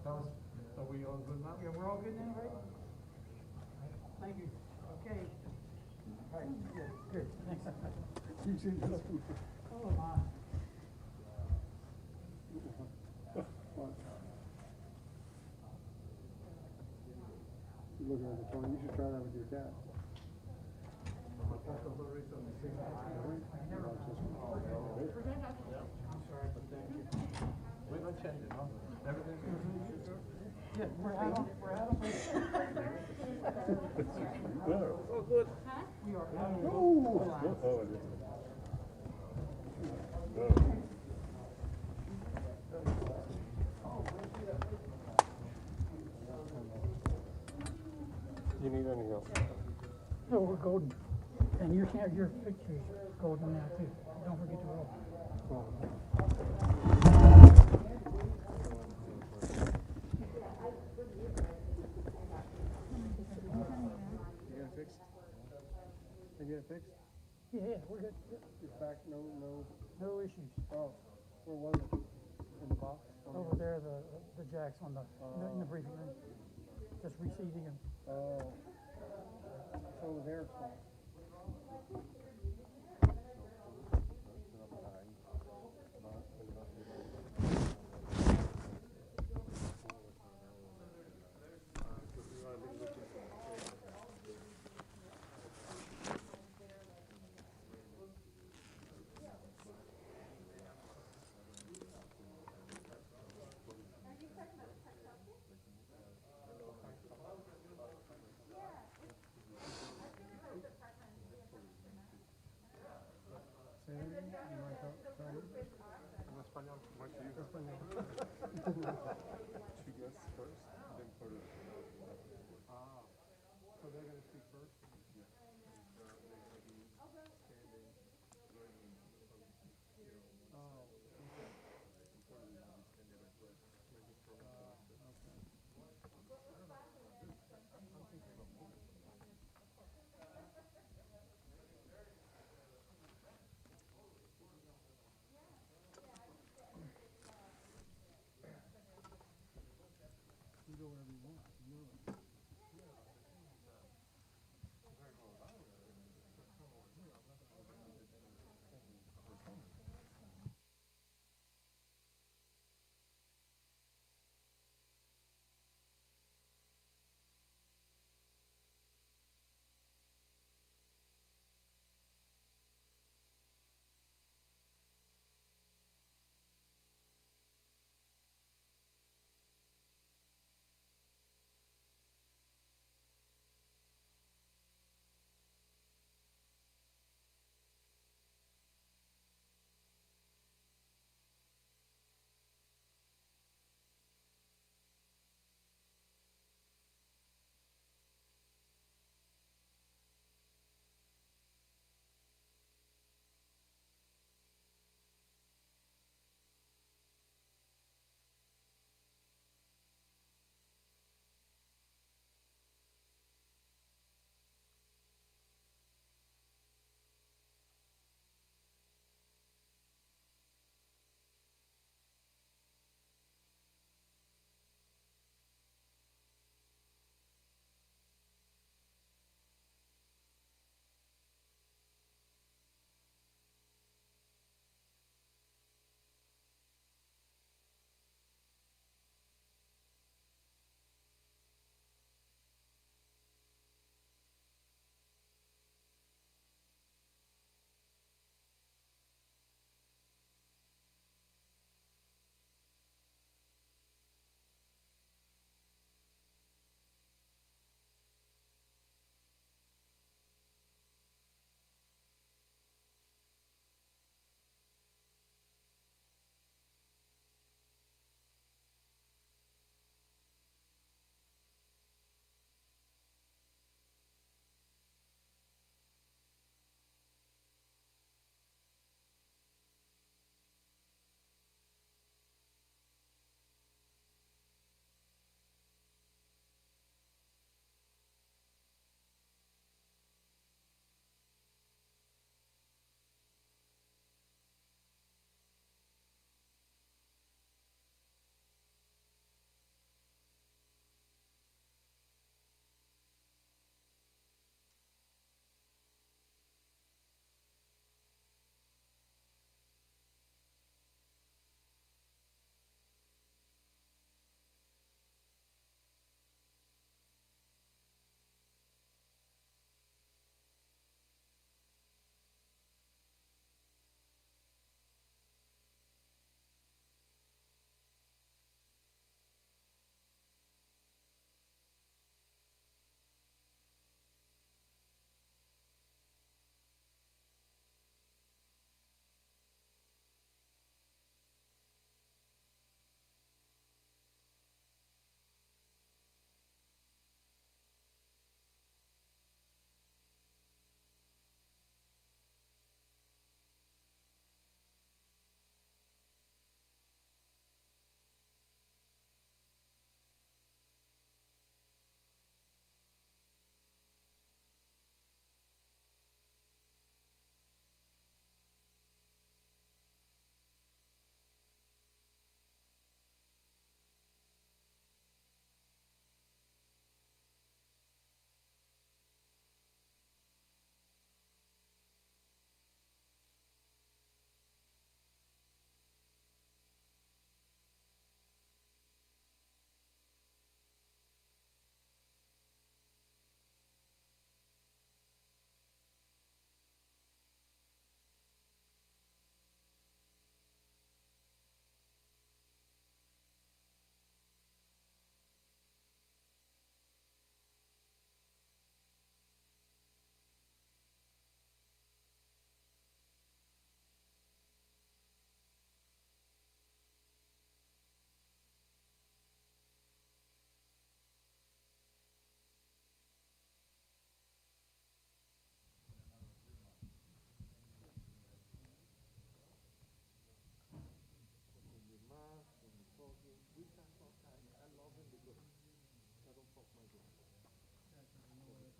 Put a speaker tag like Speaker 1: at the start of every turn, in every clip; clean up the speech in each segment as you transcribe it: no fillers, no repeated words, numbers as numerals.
Speaker 1: Thomas, are we all good now?
Speaker 2: Yeah, we're all good now, right? Thank you. Okay. All right, good, thanks.
Speaker 3: You seem to love me.
Speaker 2: Oh, my.
Speaker 3: You're looking at the phone, you should try that with your cat.
Speaker 1: My Puerto Rico, the same. I'm sorry, but thank you. We're gonna change it, huh? Everything's good?
Speaker 2: Yeah, we're out on.
Speaker 3: Oh, good.
Speaker 2: We are out on.
Speaker 3: Oh, it is. You need anything else?
Speaker 2: No, we're golden. And your picture is golden now too. Don't forget to roll.
Speaker 3: You got it fixed? You get it fixed?
Speaker 2: Yeah, we're good.
Speaker 3: It's back, no.
Speaker 2: No issues.
Speaker 3: Oh, where was it? In the box?
Speaker 2: Over there, the jacks on in the briefing room. Just receiving them.
Speaker 3: Oh. So over there it's fine. She guessed first, then put it. Ah, so they're going to speak first?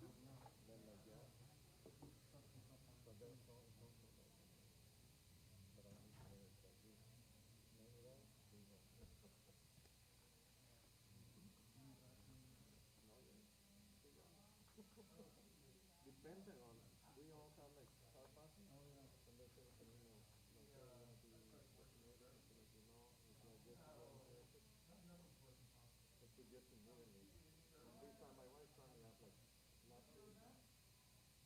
Speaker 1: Then like that. But that's all, it's also like, but I need to know it's like this. Remember that? We know. No, yeah. Depending on, we all have like card passes. Oh, yeah. And they send us an email. Like, hey, you want to be vaccinated? As soon as you know, it's like this is what interested. It's to just immediately. And this time, my wife signed me up like last year.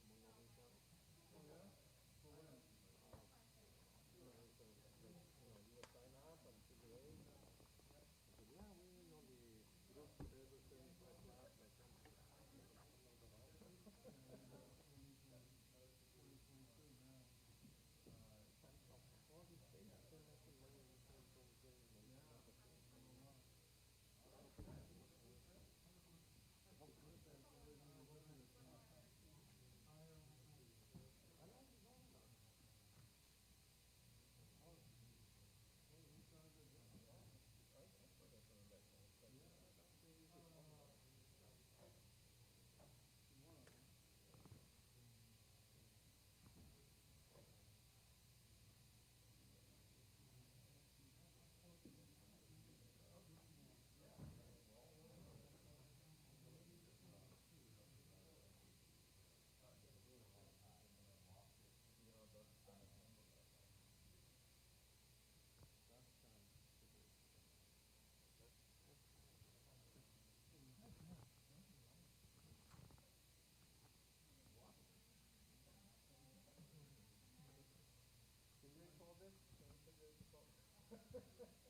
Speaker 1: Among other insurance. Oh, yeah? For when? So, like, you would sign up and choose your age. I said, yeah, we on the group everything like class, like I'm like, I don't know about it. All these states, they're making money in insurance from getting like vaccines. A lot of people do it. Hopefully. I know, no, no. Can you recall this? Can you figure this out? That was the same time.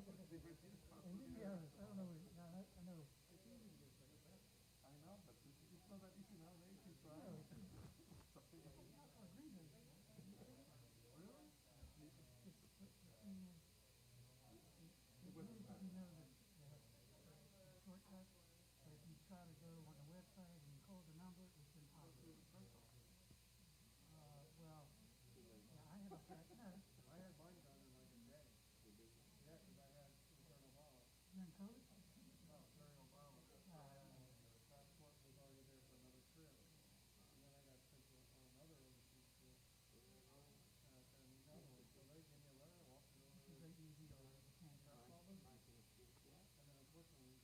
Speaker 2: And to be honest, I don't know, I know.
Speaker 3: It's easy to get sick. I know, but it's not that easy nowadays. You try.
Speaker 2: No,
Speaker 3: It's
Speaker 2: not for a green reason.
Speaker 3: really?
Speaker 2: It's, the thing is, it
Speaker 3: With
Speaker 2: usually,
Speaker 3: that.
Speaker 2: you know, the shortcut, but if you try to go on the website and you call the number, it's impossible. Well, yeah, I have a friend, no,
Speaker 3: I had mine done in like a day. Yeah, because I had during Obama.
Speaker 2: during COVID.
Speaker 3: No, during Obama. Passport was already there for another trip. And then I got sent to on another overseas trip. And I said, I need another one. So they gave me a letter, I walked it over
Speaker 2: It's a
Speaker 3: there.
Speaker 2: great easy or you can't.
Speaker 3: Press all this. And then unfortunately,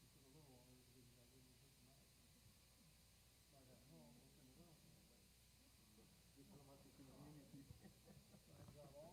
Speaker 3: it took a little longer because I didn't get the medicine. So I got home, opened it up, and I was like, this is how much is immunity. So I got all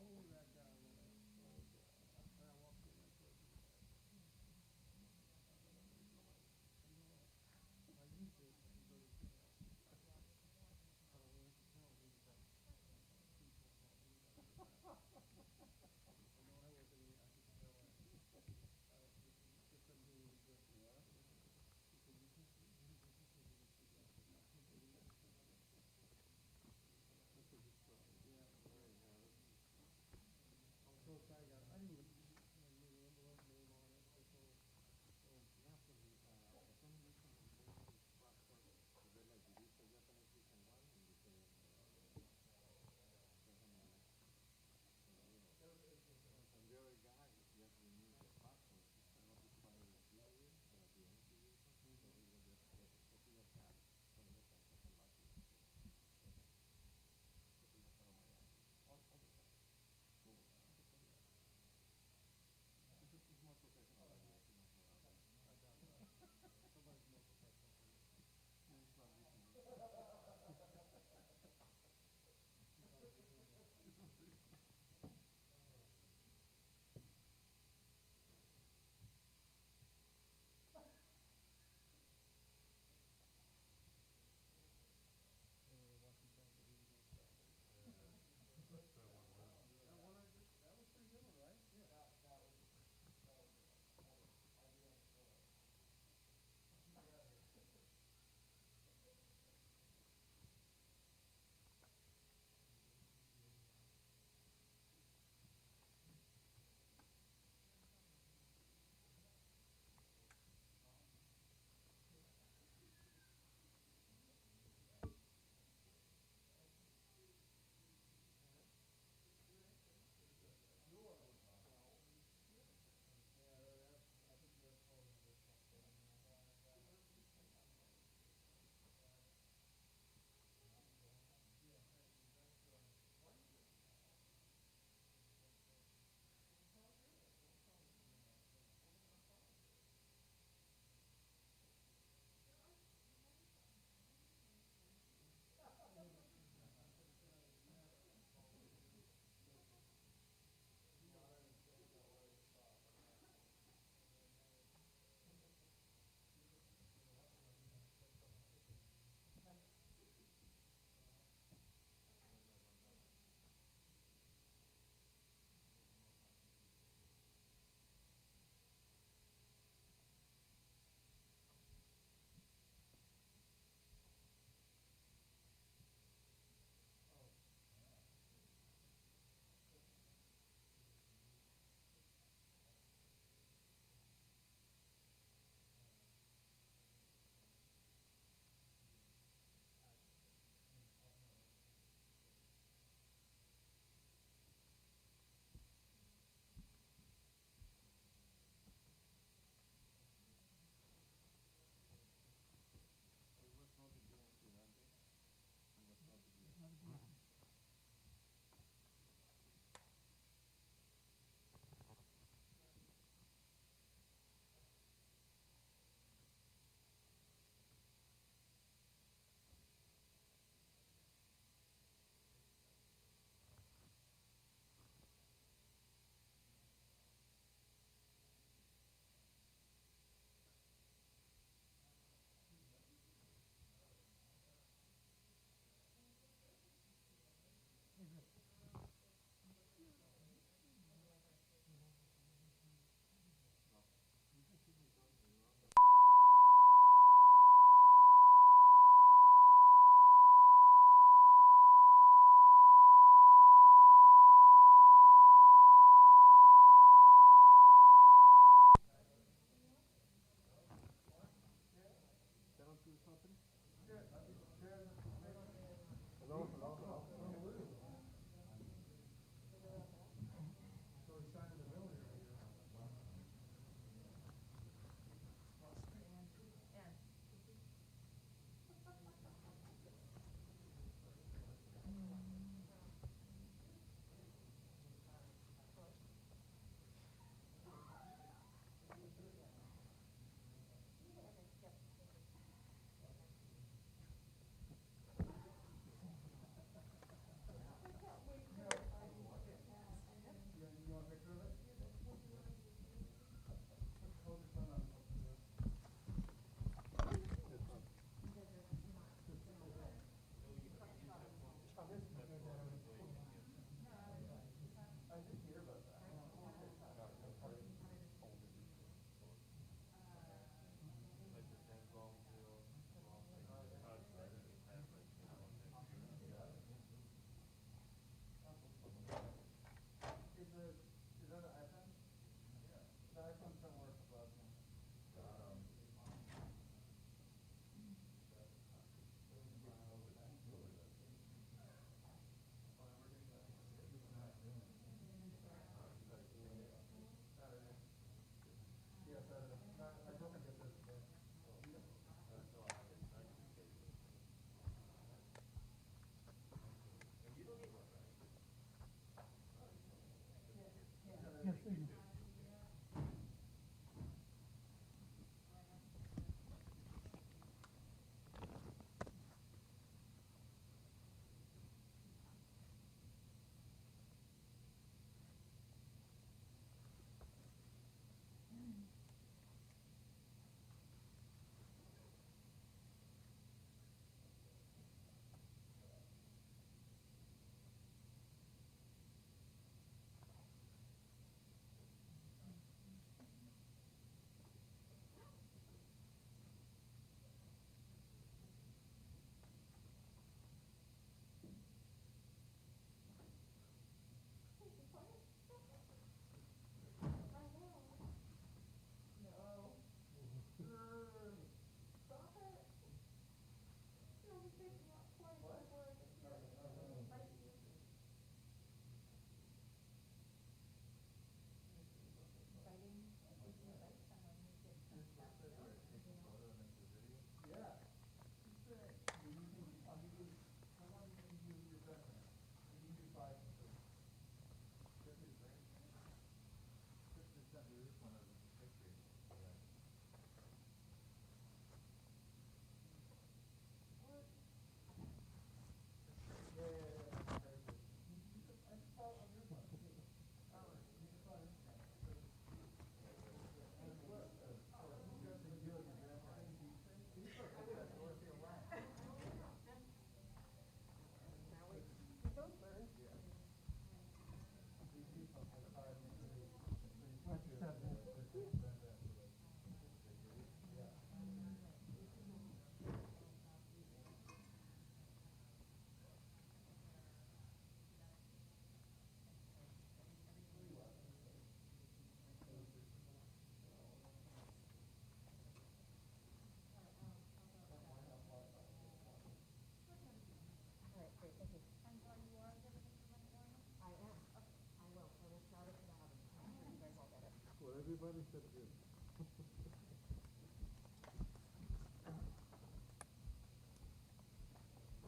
Speaker 1: Everybody said good.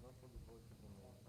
Speaker 1: Not for the voices on the.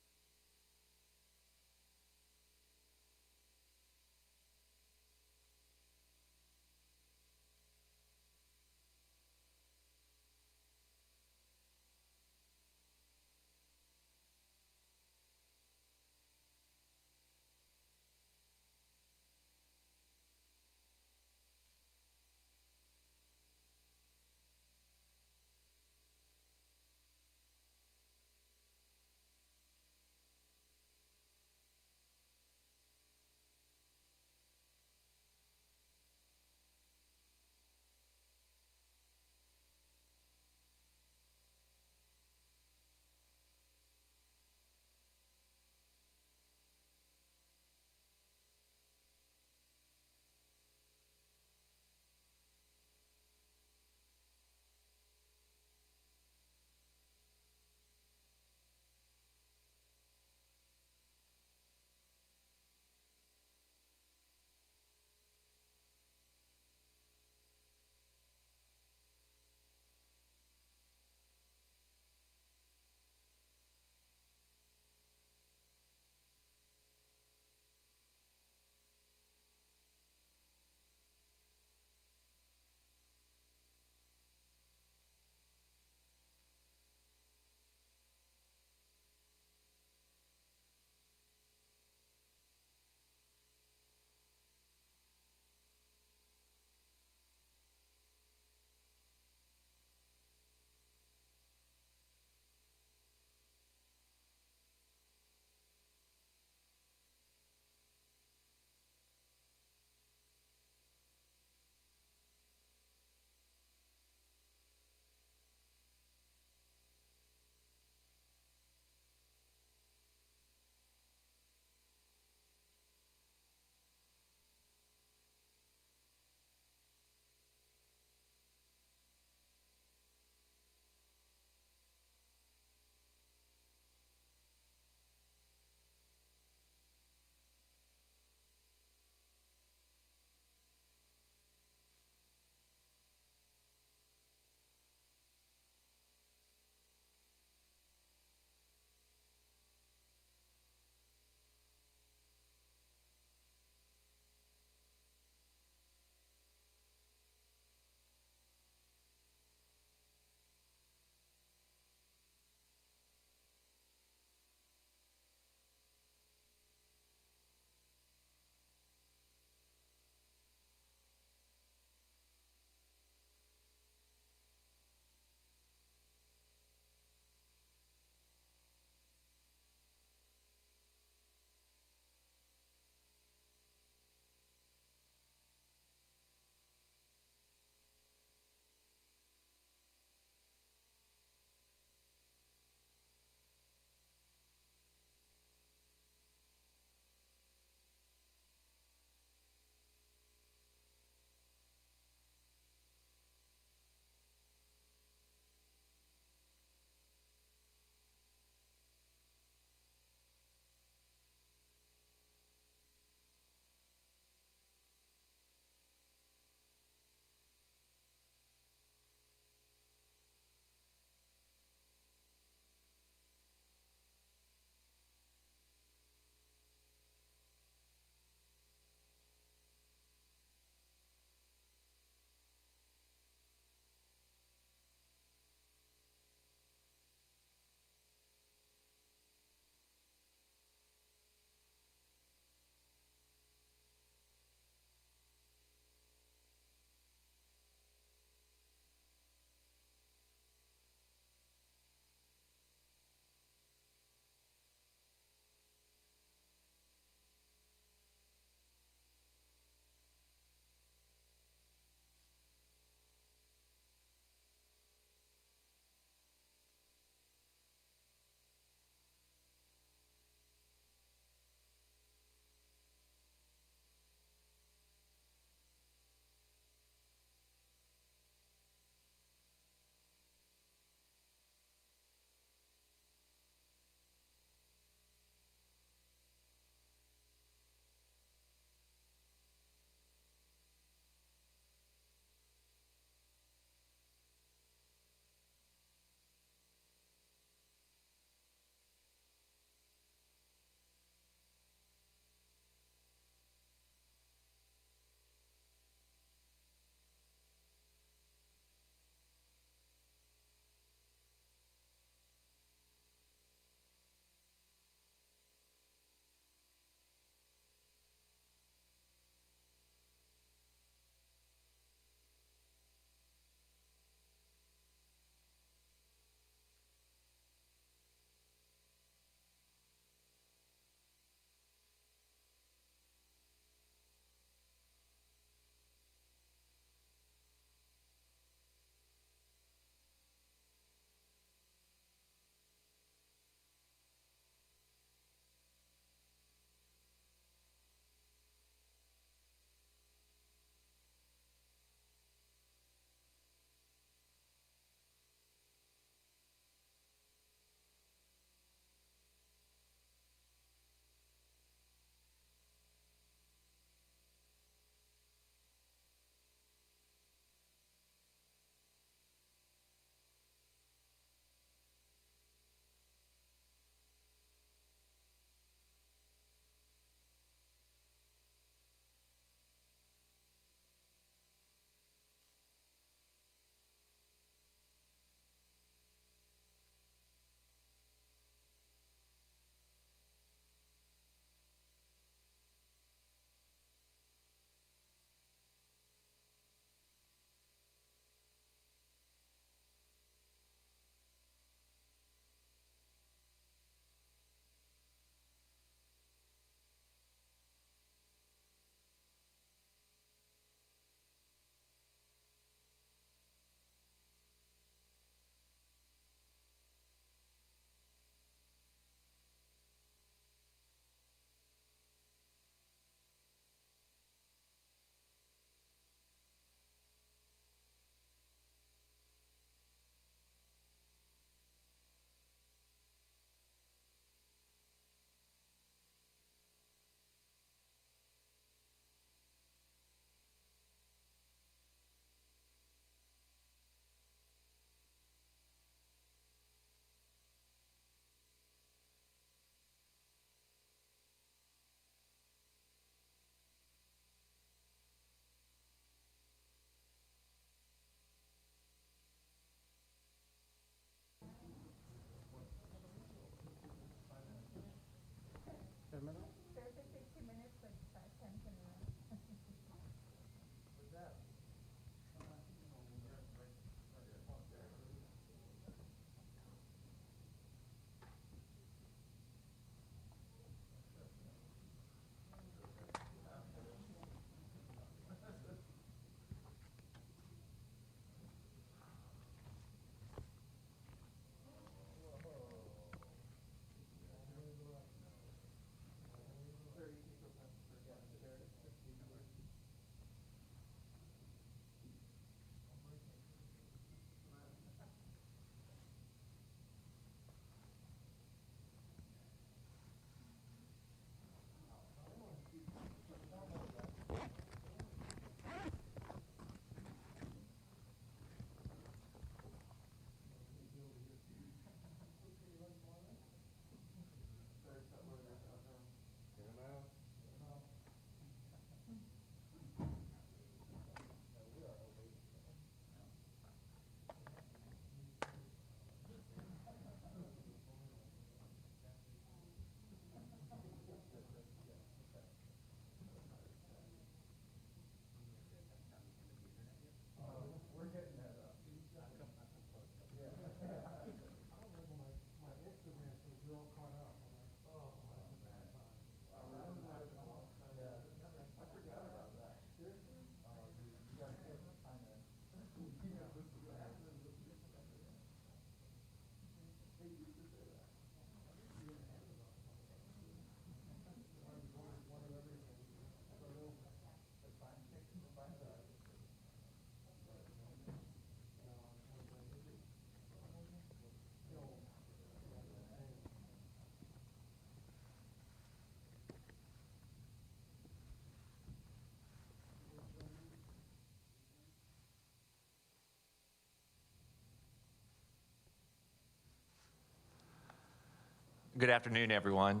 Speaker 4: Good afternoon, everyone.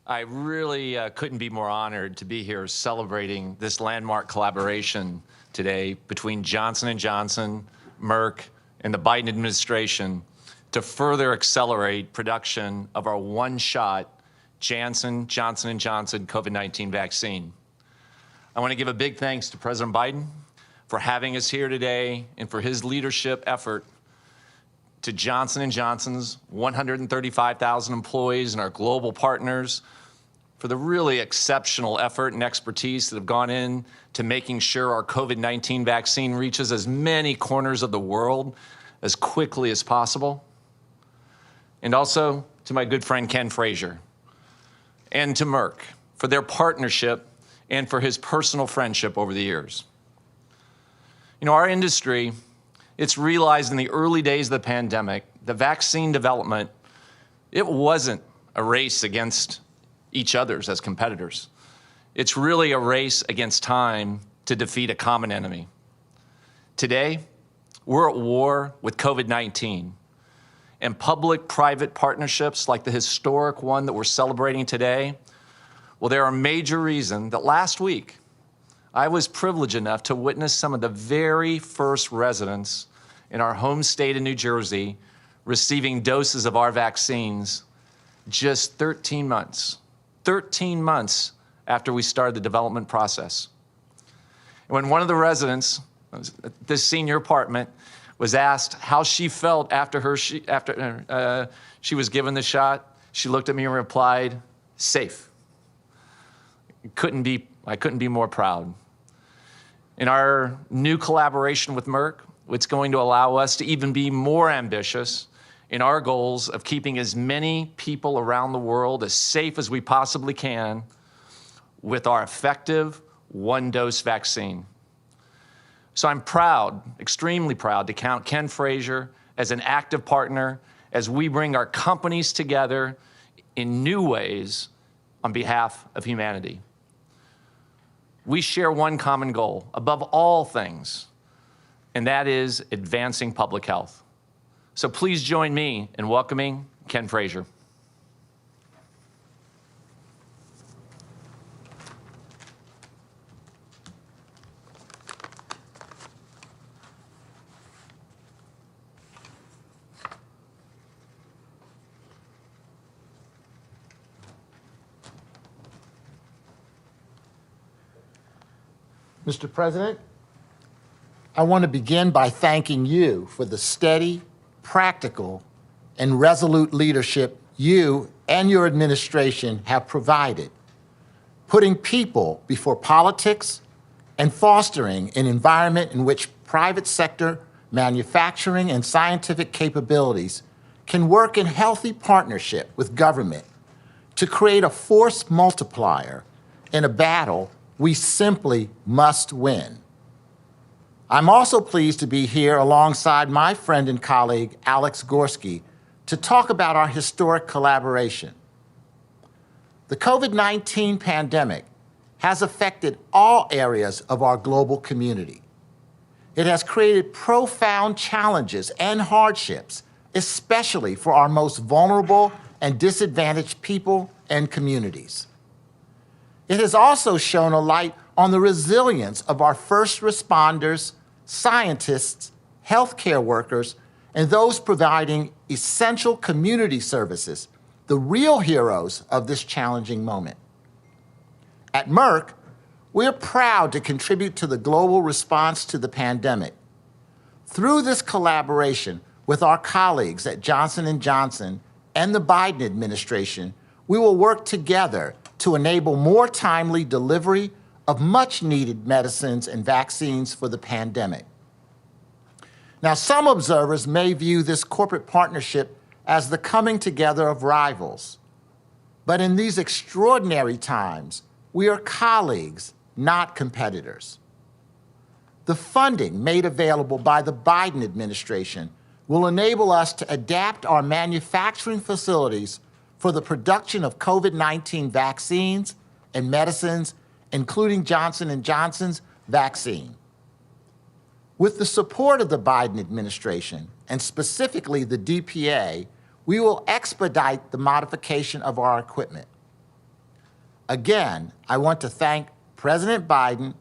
Speaker 4: I really couldn't be more honored to be here celebrating this landmark collaboration today between Johnson & Johnson, Merck, and the Biden administration to further accelerate production of our one-shot Johnson & Johnson COVID-19 vaccine. I want to give a big thanks to President Biden for having us here today and for his leadership effort, to Johnson & Johnson's 135,000 employees and our global partners for the really exceptional effort and expertise that have gone in to making sure our COVID-19 vaccine reaches as many corners of the world as quickly as possible. And also to my good friend Ken Frazier and to Merck for their partnership and for his personal friendship over the years. You know, our industry, it's realized in the early days of the pandemic, the vaccine development, it wasn't a race against each other's as competitors. It's really a race against time to defeat a common enemy. Today, we're at war with COVID-19, and public-private partnerships like the historic one that we're celebrating today, well, they're a major reason that last week, I was privileged enough to witness some of the very first residents in our home state of New Jersey receiving doses of our vaccines just 13 months after we started the development process. And when one of the residents, this senior apartment, was asked how she felt after she was given the shot, she looked at me and replied, "Safe." I couldn't be more proud. In our new collaboration with Merck, it's going to allow us to even be more ambitious in our goals of keeping as many people around the world as safe as we possibly can with our effective one-dose vaccine. So I'm proud, extremely proud, to count Ken Frazier as an active partner as we bring our companies together in new ways on behalf of humanity. We share one common goal above all things, and that is advancing public health. So please join me in welcoming Ken Frazier.
Speaker 5: Mr. President, I want to begin by thanking you for the steady, practical, and resolute leadership you and your administration have provided, putting people before politics and fostering an environment in which private sector manufacturing and scientific capabilities can work in healthy partnership with government to create a force multiplier in a battle we simply must win. I'm also pleased to be here alongside my friend and colleague, Alex Gorski, to talk about our historic collaboration. The COVID-19 pandemic has affected all areas of our global community. It has created profound challenges and hardships, especially for our most vulnerable and disadvantaged people and communities. It has also shone a light on the resilience of our first responders, scientists, healthcare workers, and those providing essential community services, the real heroes of this challenging moment. At Merck, we're proud to contribute to the global response to the pandemic. Through this collaboration with our colleagues at Johnson & Johnson and the Biden administration, we will work together to enable more timely delivery of much-needed medicines and vaccines for the pandemic. Now, some observers may view this corporate partnership as the coming together of rivals. But in these extraordinary times, we are colleagues, not competitors. The funding made available by the Biden administration will enable us to adapt our manufacturing facilities for the production of COVID-19 vaccines and medicines, including Johnson & Johnson's vaccine. With the support of the Biden administration, and specifically the DPA, we will expedite the modification of our equipment. Again, I want to thank President Biden,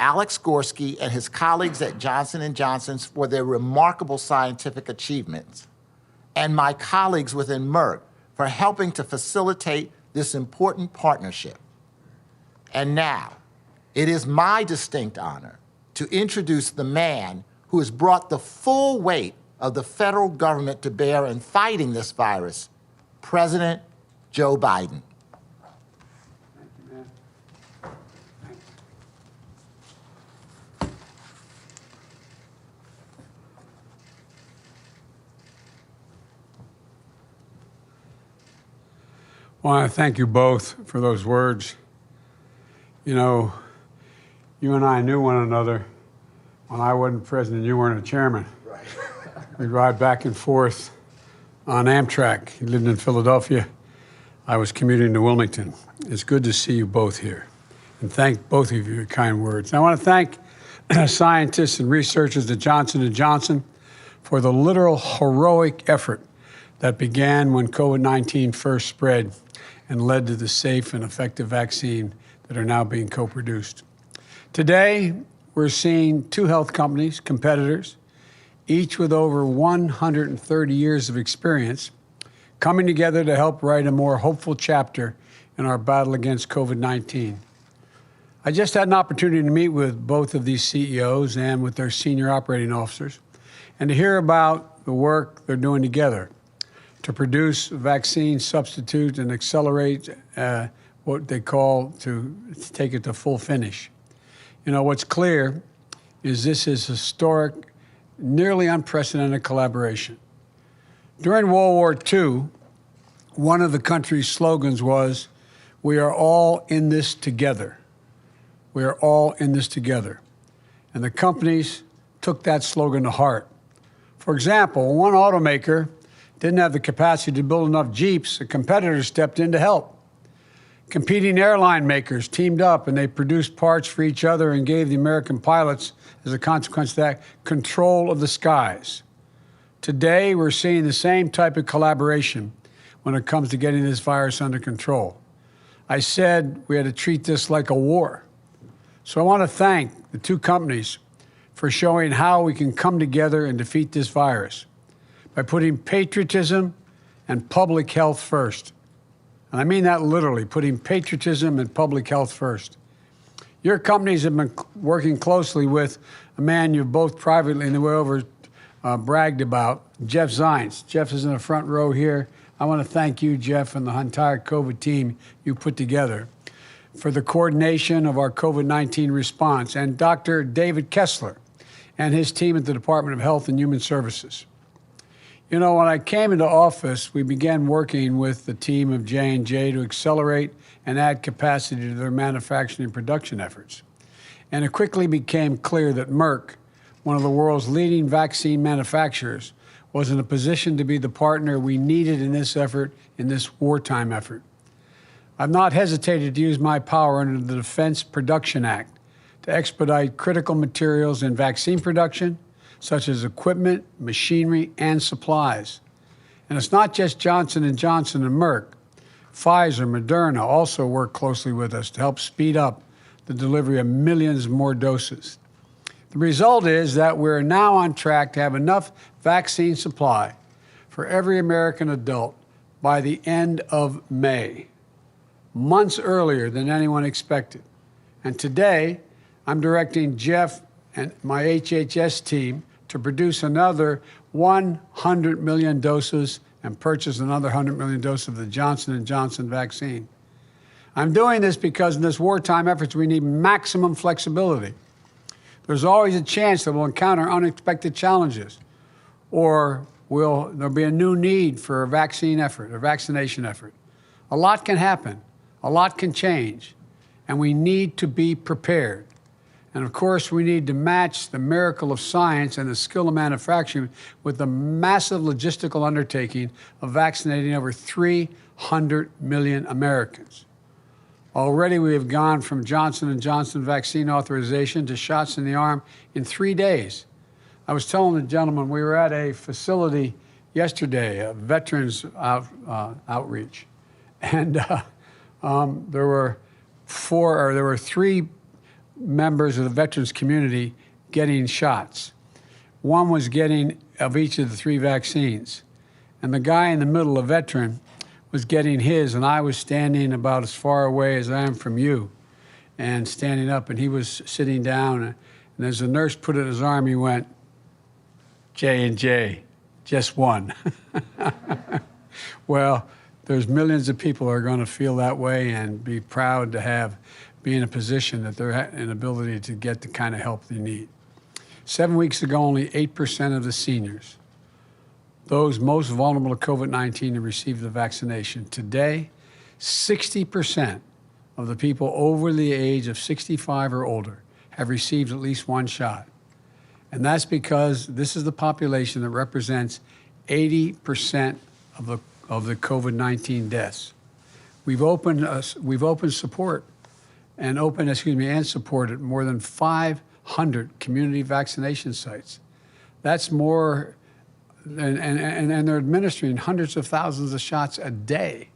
Speaker 5: Alex Gorski, and his colleagues at Johnson & Johnson for their remarkable scientific achievements, and my colleagues within Merck for helping to facilitate this important partnership. And now, it is my distinct honor to introduce the man who has brought the full weight of the federal government to bear in fighting this virus, President Joe Biden.
Speaker 2: Thank you, man. Thanks.
Speaker 6: Well, I thank you both for those words. You know, you and I knew one another when I wasn't president, you weren't a chairman.
Speaker 5: Right.
Speaker 6: We'd ride back and forth on Amtrak. He lived in Philadelphia. I was commuting to Wilmington. It's good to see you both here. And thank both of you for your kind words. I want to thank scientists and researchers at Johnson & Johnson for the literal heroic effort that began when COVID-19 first spread and led to the safe and effective vaccine that are now being co-produced. Today, we're seeing two health companies, competitors, each with over 130 years of experience, coming together to help write a more hopeful chapter in our battle against COVID-19. I just had an opportunity to meet with both of these CEOs and with their senior operating officers, and to hear about the work they're doing together to produce vaccine substitutes and accelerate what they call to take it to full finish. You know, what's clear is this is historic, nearly unprecedented collaboration. During World War II, one of the country's slogans was, "We are all in this together." We are all in this together. And the companies took that slogan to heart. For example, one automaker didn't have the capacity to build enough Jeeps, a competitor stepped in to help. Competing airline makers teamed up and they produced parts for each other and gave the American pilots, as a consequence of that, control of the skies. Today, we're seeing the same type of collaboration when it comes to getting this virus under control. I said we had to treat this like a war. So I want to thank the two companies for showing how we can come together and defeat this virus by putting patriotism and public health first. And I mean that literally, putting patriotism and public health first. Your companies have been working closely with a man you've both privately in the way over bragged about, Jeff Zients. Jeff is in the front row here. I want to thank you, Jeff, and the entire COVID team you put together for the coordination of our COVID-19 response, and Dr. David Kessler and his team at the Department of Health and Human Services. You know, when I came into office, we began working with the team of J&J to accelerate and add capacity to their manufacturing and production efforts. And it quickly became clear that Merck, one of the world's leading vaccine manufacturers, was in a position to be the partner we needed in this effort, in this wartime effort. I've not hesitated to use my power under the Defense Production Act to expedite critical materials in vaccine production, such as equipment, machinery, and supplies. And it's not just Johnson & Johnson and Merck. Pfizer, Moderna also work closely with us to help speed up the delivery of millions more doses. The result is that we're now on track to have enough vaccine supply for every American adult by the end of May, months earlier than anyone expected. And today, I'm directing Jeff and my HHS team to produce another 100 million doses and purchase another 100 million doses of the Johnson & Johnson vaccine. I'm doing this because in this wartime efforts, we need maximum flexibility. There's always a chance that we'll encounter unexpected challenges, or there'll be a new need for a vaccine effort, a vaccination effort. A lot can happen, a lot can change, and we need to be prepared. And of course, we need to match the miracle of science and the skill of manufacturing with the massive logistical undertaking of vaccinating over 300 million Americans. Already, we have gone from Johnson & Johnson vaccine authorization to shots in the arm in 3 days. I was telling the gentleman, we were at a facility yesterday, a veterans outreach, and there were three members of the veterans community getting shots. One was getting of each of the three vaccines, and the guy in the middle, a veteran, was getting his, and I was standing about as far away as I am from you, and standing up, and he was sitting down, and as the nurse put it in his arm, he went, J&J, just one. Well, there's millions of people who are going to feel that way and be proud to be in a position that they're an ability to get the kind of help they need. 7 weeks ago, only 8% of the seniors, those most vulnerable to COVID-19, have received the vaccination. Today, 60% of the people over the age of 65 or older have received at least one shot. And that's because this is the population that represents 80% of the COVID-19 deaths. We've opened support and supported more than 500 community vaccination sites. That's more, and they're administering hundreds of thousands of shots a day.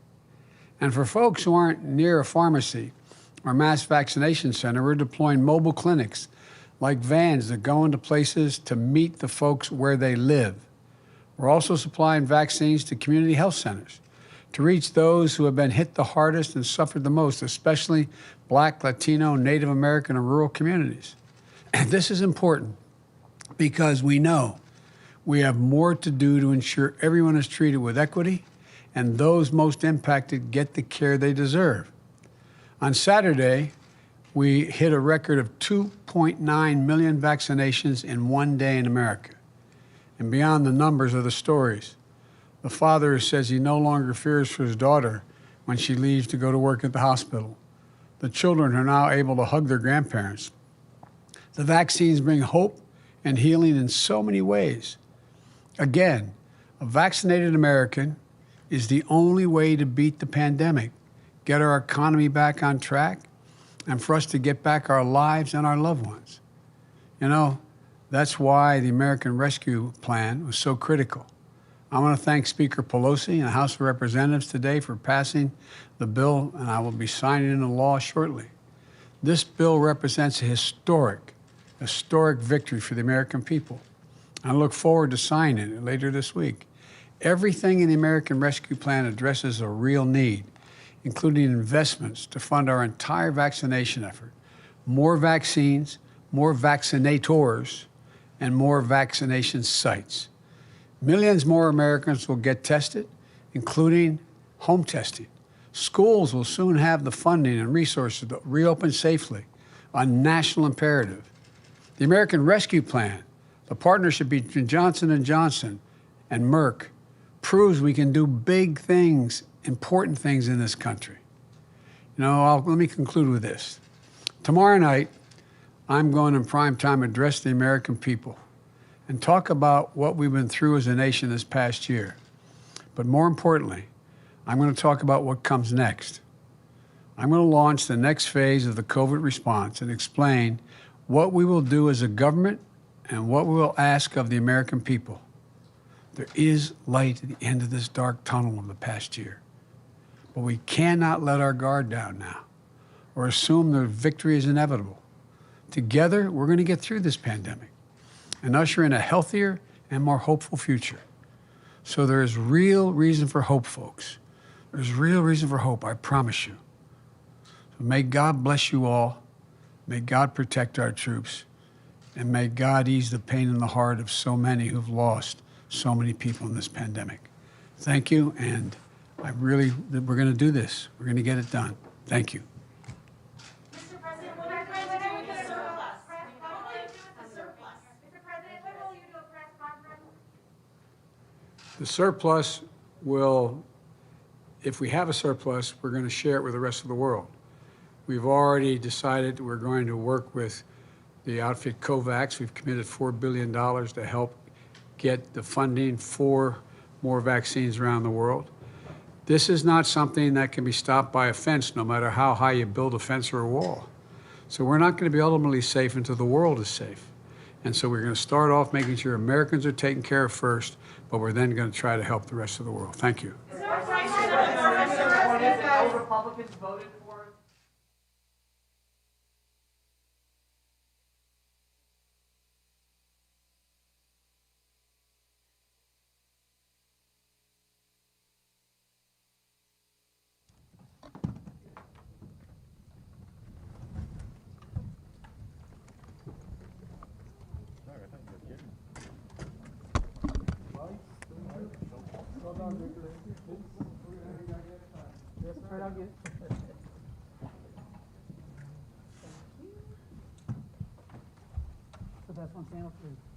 Speaker 6: And for folks who aren't near a pharmacy or mass vaccination center, we're deploying mobile clinics like vans that go into places to meet the folks where they live. We're also supplying vaccines to community health centers to reach those who have been hit the hardest and suffered the most, especially Black, Latino, Native American, and rural communities. And this is important because we know we have more to do to ensure everyone is treated with equity and those most impacted get the care they deserve. On Saturday, we hit a record of 2.9 million vaccinations in one day in America. And beyond the numbers are the stories. The father says he no longer fears for his daughter when she leaves to go to work at the hospital. The children are now able to hug their grandparents. The vaccines bring hope and healing in so many ways. Again, a vaccinated American is the only way to beat the pandemic, get our economy back on track, and for us to get back our lives and our loved ones. You know, that's why the American Rescue Plan was so critical. I want to thank Speaker Pelosi and the House of Representatives today for passing the bill, and I will be signing into law shortly. This bill represents a historic victory for the American people. I look forward to signing it later this week. Everything in the American Rescue Plan addresses a real need, including investments to fund our entire vaccination effort, more vaccines, more vaccinators, and more vaccination sites. Millions more Americans will get tested, including home testing. Schools will soon have the funding and resources to reopen safely, a national imperative. The American Rescue Plan, the partnership between Johnson & Johnson and Merck, proves we can do big things, important things in this country. You know, let me conclude with this. Tomorrow night, I'm going in prime time to address the American people and talk about what we've been through as a nation this past year. But more importantly, I'm going to talk about what comes next. I'm going to launch the next phase of the COVID response and explain what we will do as a government and what we will ask of the American people. There is light at the end of this dark tunnel of the past year. But we cannot let our guard down now or assume that victory is inevitable. Together, we're going to get through this pandemic and usher in a healthier and more hopeful future. So there is real reason for hope, folks. There's real reason for hope, I promise you. So may God bless you all. May God protect our troops. And may God ease the pain in the heart of so many who've lost so many people in this pandemic. Thank you, and we're going to do this. We're going to get it done. Thank you.
Speaker 7: Mr. President, what are you going to do with the surplus? What will you do with the surplus? Mr. President, when will you do a press conference?
Speaker 6: The surplus will, if we have a surplus, we're going to share it with the rest of the world. We've already decided we're going to work with the outfit COVAX. We've committed $4 billion to help get the funding for more vaccines around the world. This is not something that can be stopped by a fence, no matter how high you build a fence or a wall. So we're not going to be ultimately safe until the world is safe. And so we're going to start off making sure Americans are taken care of first, but we're then going to try to help the rest of the world. Thank you.
Speaker 2: Republicans voted for it. Right, I'll get it. So that's one channel 3.